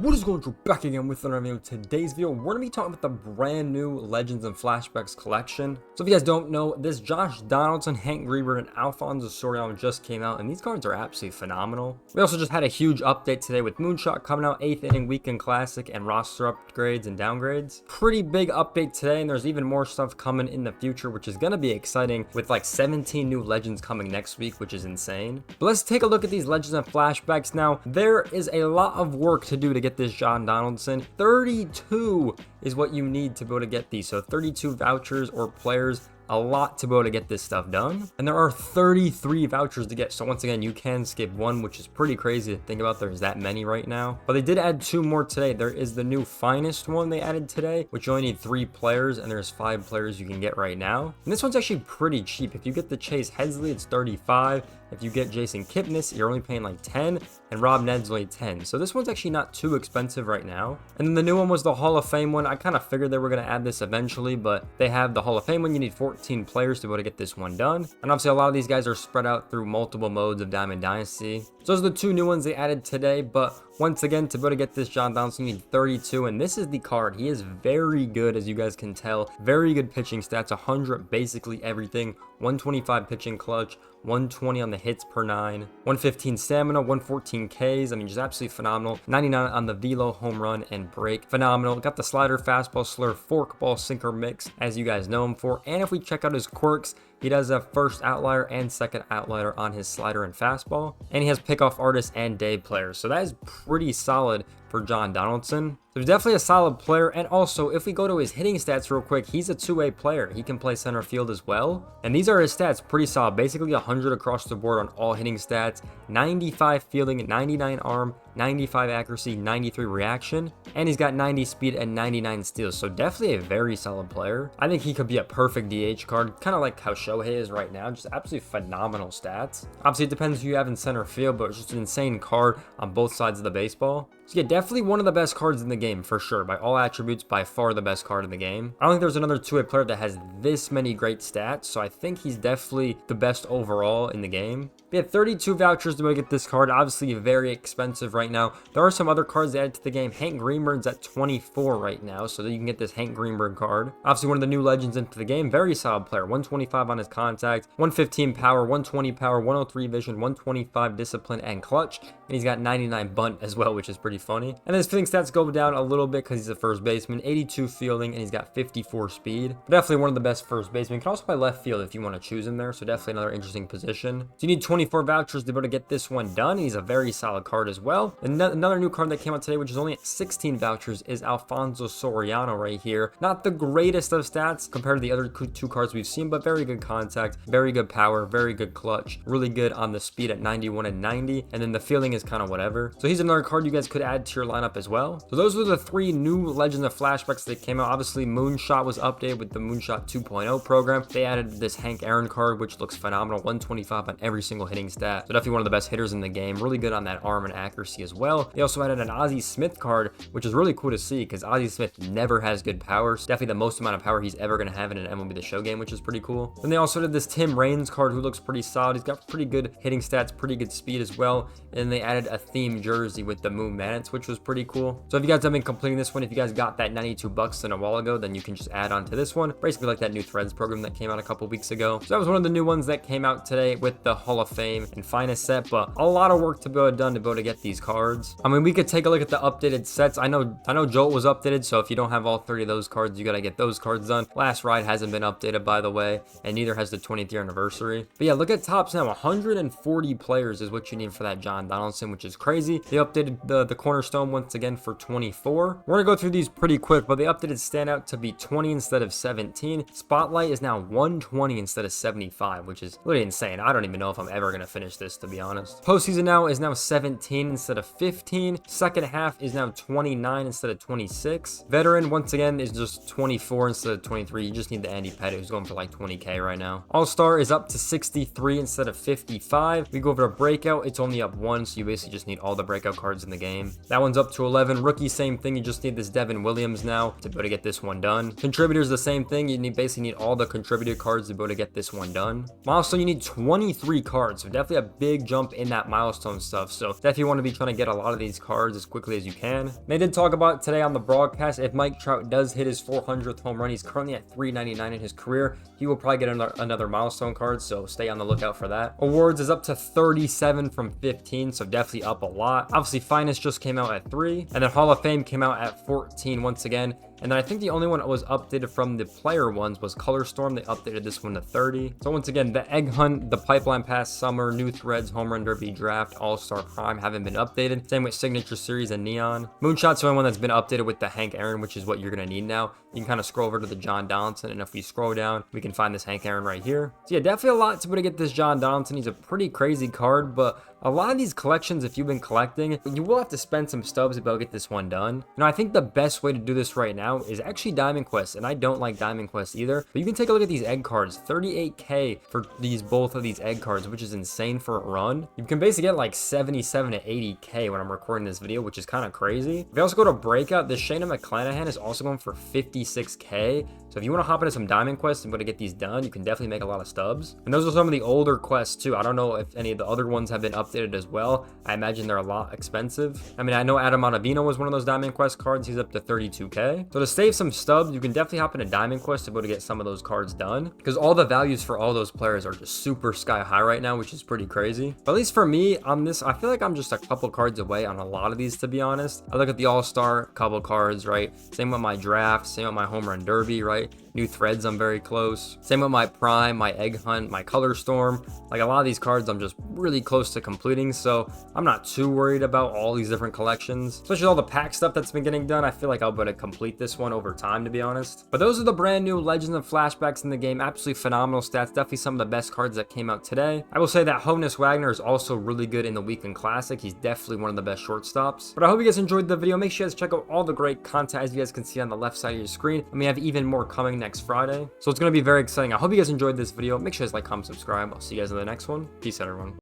What is going on? Back again with another video. Today's video, we're going to be talking about the brand new Legends and Flashbacks collection. So if you guys don't know, this Josh Donaldson, Hank Grieber, and Alfonso Soriano just came out, and these cards are absolutely phenomenal. We also just had a huge update today with Moonshot coming out, 8th inning weekend classic, and roster upgrades and downgrades. Pretty big update today, and there's even more stuff coming in the future, which is going to be exciting with like 17 new Legends coming next week, which is insane. But let's take a look at these Legends and Flashbacks now. There is a lot of work to do to get this John Donaldson. 32 is what you need to be able to get these. So 32 vouchers or players, a lot to be able to get this stuff done. And there are 33 vouchers to get. So once again, you can skip one, which is pretty crazy to think about. There's that many right now. But they did add 2 more today. There is the new finest one they added today, which you only need 3 players, and there's 5 players you can get right now. And this one's actually pretty cheap. If you get the Chase Headsley, it's 35. If you get Jason Kipnis, you're only paying like 10, and Rob Ned's only 10. So this one's actually not too expensive right now. And then the new one was the Hall of Fame one. I kind of figured they were going to add this eventually, but they have the Hall of Fame one. You need 14 players to be able to get this one done. And obviously a lot of these guys are spread out through multiple modes of Diamond Dynasty. So those are the 2 new ones they added today. But once again, to be able to get this John Donaldson, you need 32, and this is the card. He is very good, as you guys can tell. Very good pitching stats, 100 basically everything, 125 pitching clutch, 120 on the hits per 9, 115 stamina, 114 Ks. I mean, just absolutely phenomenal. 99 on the velo, home run, and break. Phenomenal. Got the slider, fastball, slur, forkball, sinker mix, as you guys know him for. And if we check out his quirks, he does have first outlier and second outlier on his slider and fastball. And he has pickoff artist and day players. So that is pretty solid for John Donaldson. So he's definitely a solid player. And also, if we go to his hitting stats real quick, he's a 2-way player. He can play center field as well. And these are his stats, pretty solid. Basically 100 across the board on all hitting stats, 95 fielding, 99 arm, 95 accuracy, 93 reaction, and he's got 90 speed and 99 steals. So definitely a very solid player. I think he could be a perfect DH card, kind of like how Shohei is right now. Just absolutely phenomenal stats. Obviously, it depends who you have in center field, but it's just an insane card on both sides of the baseball. So yeah, definitely one of the best cards in the game for sure. By all attributes, by far the best card in the game. I don't think there's another 2-way player that has this many great stats, so I think he's definitely the best overall in the game. We had 32 vouchers to get this card. Obviously very expensive right now. There are some other cards added to the game. Hank Greenberg's at 24 right now, so that you can get this Hank Greenberg card. Obviously one of the new legends into the game. Very solid player. 125 on his contact, 115 power, 120 power, 103 vision, 125 discipline and clutch, and he's got 99 bunt as well, which is pretty funny. And his fielding stats go down a little bit because he's a first baseman. 82 fielding, and he's got 54 speed. But definitely one of the best first basemen. You can also play left field if you want to choose him there, so definitely another interesting position. So you need 24 vouchers to be able to get this one done. He's a very solid card as well. And another new card that came out today, which is only at 16 vouchers, is Alfonso Soriano right here. Not the greatest of stats compared to the other 2 cards we've seen, but very good contact, very good power, very good clutch, really good on the speed at 91 and 90, and then the fielding is kind of whatever. So he's another card you guys could add to your lineup as well. So those were the 3 new Legends of Flashbacks that came out. Obviously Moonshot was updated with the Moonshot 2.0 program. They added this Hank Aaron card, which looks phenomenal, 125 on every single hitting stat. So definitely one of the best hitters in the game, really good on that arm and accuracy as well. They also added an Ozzie Smith card, which is really cool to see because Ozzie Smith never has good power. It's definitely the most amount of power he's ever going to have in an MLB The Show game, which is pretty cool. Then they also did this Tim Raines card, who looks pretty solid. He's got pretty good hitting stats, pretty good speed as well. And they added a theme jersey with the Moon Manets, which was pretty cool. So if you guys have been completing this one, if you guys got that 92 bucks in a while ago, then you can just add on to this one. Basically like that new Threads program that came out a couple weeks ago. So that was one of the new ones that came out today with the Hall of Fame and finest set, but a lot of work to be done to be able to get these cards. I mean, we could take a look at the updated sets. I know Jolt was updated, so if you don't have all 30 of those cards, you gotta get those cards done. Last Ride hasn't been updated, by the way, and neither has the 20th year anniversary. But yeah, look at tops now. 140 players is what you need for that John Donaldson, which is crazy. They updated the cornerstone once again for 24. We're gonna go through these pretty quick, but they updated standout to be 20 instead of 17. Spotlight is now 120 instead of 75, which is really insane. I don't even know if I'm ever gonna finish this, to be honest. Postseason now is now 17 instead of 15. Second half is now 29 instead of 26. Veteran, once again, is just 24 instead of 23. You just need the Andy Pettit, who's going for like 20K right now. All-Star is up to 63 instead of 55. We go over to Breakout, it's only up 1, so you basically just need all the Breakout cards in the game. game. That one's up to 11. Rookie, same thing. You just need this Devin Williams now to be able to get this one done. Contributors, the same thing. You basically need all the contributor cards to be able to get this one done. Milestone, you need 23 cards. So definitely a big jump in that milestone stuff. So definitely want to be trying to get a lot of these cards as quickly as you can. They did talk about today on the broadcast, if Mike Trout does hit his 400th home run, he's currently at 399 in his career. He will probably get another milestone card, so stay on the lookout for that. Awards is up to 37 from 15, so definitely up a lot. Obviously, Finest just came out at 3, and then Hall of Fame came out at 14 once again. And then I think the only one that was updated from the player ones was Color Storm. They updated this one to 30. So once again, the Egg Hunt, the Pipeline Pass, Summer, New Threads, Home Run Derby, Draft, All-Star Prime haven't been updated. Same with Signature Series and Neon. Moonshot's the only one that's been updated with the Hank Aaron, which is what you're going to need now. You can kind of scroll over to the John Donaldson, and if we scroll down, we can find this Hank Aaron right here. So yeah, definitely a lot to be able to get this John Donaldson. He's a pretty crazy card, but a lot of these collections, if you've been collecting, you will have to spend some stubs to be able to get this one done. You know, I think the best way to do this right now is actually Diamond Quest, and I don't like Diamond Quest either, but you can take a look at these egg cards. 38k for both of these egg cards, which is insane for a run. You can basically get like 77 to 80k when I'm recording this video, which is kind of crazy. If you also go to Breakout, this Shayna McClanahan is also going for 56k. So if you want to hop into some Diamond Quests and want to get these done, you can definitely make a lot of stubs. And those are some of the older quests too. I don't know if any of the other ones have been updated as well. I imagine they're a lot expensive. I mean, I know Adam Ottavino was one of those Diamond Quest cards. He's up to 32k. So to save some stubs, you can definitely hop into Diamond Quest to be able to get some of those cards done, because all the values for all those players are just super sky high right now, which is pretty crazy. But at least for me on this, I feel like I'm just a couple cards away on a lot of these, to be honest. I look at the All-Star, couple cards, right? Same with my Draft, same with my Home Run Derby, right? New Threads, I'm very close. Same with my Prime, my Egg Hunt, my Color Storm. Like a lot of these cards, I'm just really close to completing, so I'm not too worried about all these different collections. Especially all the pack stuff that's been getting done, I feel like I'll be able to complete this one over time, to be honest. But those are the brand new Legends and Flashbacks in the game. Absolutely phenomenal stats. Definitely some of the best cards that came out today. I will say that Honus Wagner is also really good in the Weekend Classic. He's definitely one of the best shortstops. But I hope you guys enjoyed the video. Make sure you guys check out all the great content, as you guys can see on the left side of your screen. And we have even more coming next Friday. So it's going to be very exciting. I hope you guys enjoyed this video. Make sure you guys like, comment, subscribe. I'll see you guys in the next one. Peace out, everyone.